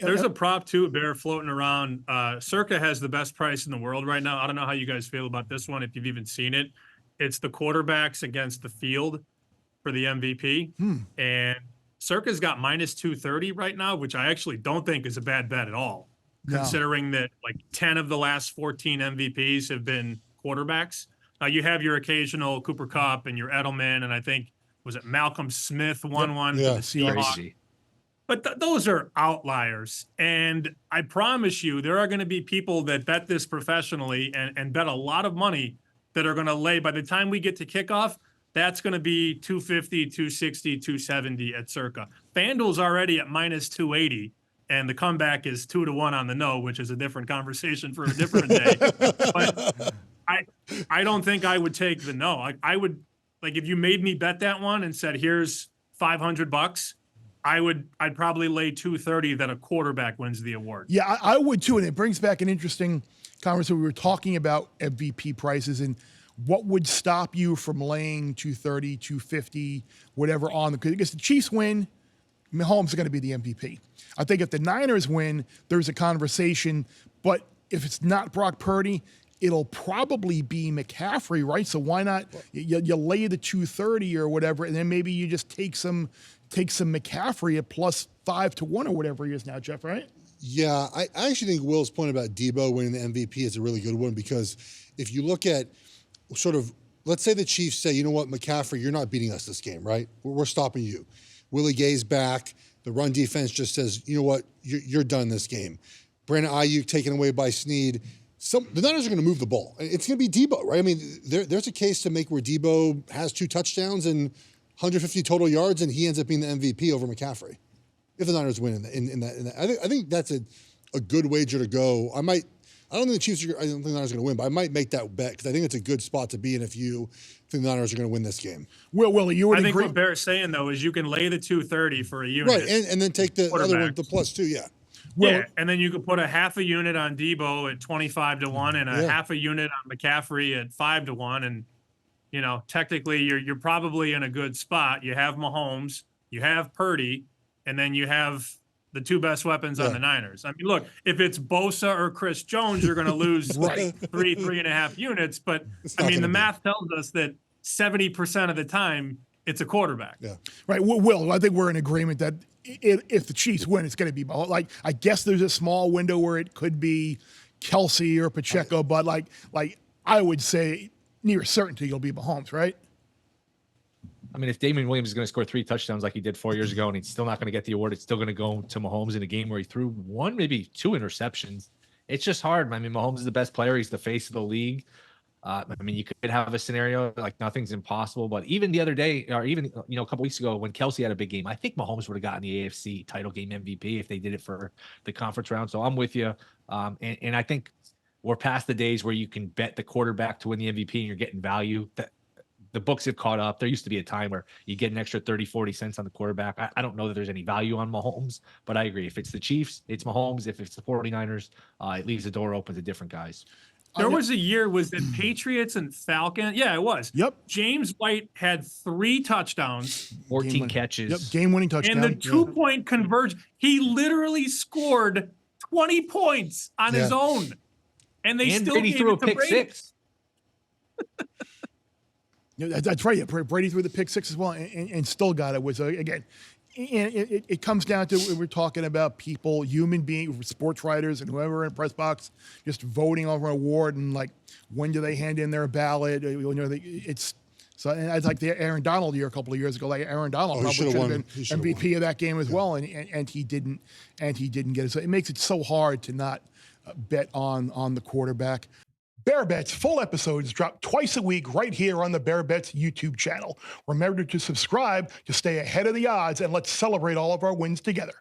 There's a prop too, Bear, floating around. Circa has the best price in the world right now. I don't know how you guys feel about this one, if you've even seen it. It's the quarterbacks against the field for the MVP. And Circa's got minus 230 right now, which I actually don't think is a bad bet at all, considering that like 10 of the last 14 MVPs have been quarterbacks. You have your occasional Cooper Kupp and your Edelman, and I think, was it Malcolm Smith won one for the Seahawks? But those are outliers. And I promise you, there are going to be people that bet this professionally and bet a lot of money that are going to lay, by the time we get to kickoff, that's going to be 250, 260, 270 at Circa. FanDuel's already at minus 280, and the comeback is 2-1 on the no, which is a different conversation for a different day. But I don't think I would take the no. I would, like, if you made me bet that one and said, here's $500, I'd probably lay 230 that a quarterback wins the award. Yeah, I would too. And it brings back an interesting conversation. We were talking about MVP prices and what would stop you from laying 230, 250, whatever on them. Because the Chiefs win, Mahomes is going to be the MVP. I think if the Niners win, there's a conversation. But if it's not Brock Purdy, it'll probably be McCaffrey, right? So why not you lay the 230 or whatever, and then maybe you just take some McCaffrey at plus 5-1 or whatever he is now, Geoff, right? Yeah, I actually think Will's point about Debo winning the MVP is a really good one, because if you look at sort of, let's say the Chiefs say, you know what, McCaffrey, you're not beating us this game, right? We're stopping you. Willie Gay's back. The run defense just says, you know what, you're done this game. Brandon Ayuk taken away by Snead. The Niners are going to move the ball. It's going to be Debo, right? I mean, there's a case to make where Debo has 2 touchdowns and 150 total yards, and he ends up being the MVP over McCaffrey if the Niners win in that. I think that's a good wager to go. I don't think the Chiefs I don't think the Niners are going to win, but I might make that bet because I think it's a good spot to be in if you think the Niners are going to win this game. Willie, you would agree? I think what Barrett's saying, though, is you can lay the 230 for a unit. Right, and then take the other one, the plus 2, yeah. Yeah, and then you could put a half a unit on Debo at 25-1 and a half a unit on McCaffrey at 5-1. And, you know, technically you're probably in a good spot. You have Mahomes, you have Purdy, and then you have the 2 best weapons on the Niners. I mean, look, if it's Bosa or Chris Jones, you're going to lose like 3.5 units. But, I mean, the math tells us that 70% of the time it's a quarterback. Yeah. Right. Will, I think we're in agreement that if the Chiefs win, it's going to be like, I guess there's a small window where it could be Kelce or Pacheco, but like I would say near certainty it'll be Mahomes, right? I mean, if Damien Williams is going to score 3 touchdowns like he did 4 years ago and he's still not going to get the award, it's still going to go to Mahomes in a game where he threw 1, maybe 2 interceptions. It's just hard. I mean, Mahomes is the best player. He's the face of the league. I mean, you could have a scenario like nothing's impossible, but even the other day, or even, you know, a couple weeks ago when Kelce had a big game, I think Mahomes would have gotten the AFC title game MVP if they did it for the conference round. So I'm with you. And I think we're past the days where you can bet the quarterback to win the MVP and you're getting value. That the books have caught up. There used to be a time where you get an extra 30, 40 cents on the quarterback. I don't know that there's any value on Mahomes, but I agree. If it's the Chiefs, it's Mahomes. If it's the 49ers, it leaves the door open to different guys. There was a year, was it Patriots and Falcons? Yeah, it was. Yep. James White had 3 touchdowns. 14 catches. Yep, game-winning touchdown. And the 2-point conversion. He literally scored 20 points on his own. And they still Brady gave threw it to a pick Brady. 6. Yeah, that's right. Yeah, Brady threw the pick 6 as well and still got it. Was again, and it comes down to, we're talking about people, human beings, sports writers and whoever in press box, just voting over an award and like, when do they hand in their ballot? You know, it's so. And it's like the Aaron Donald year a couple of years ago. Like Aaron Donald probably should have been MVP of that game as well, and he didn't get it. So it makes it so hard to not bet on the quarterback. Bear Bets full episodes drop twice a week right here on the Bear Bets YouTube channel. Remember to subscribe to stay ahead of the odds, and let's celebrate all of our wins together.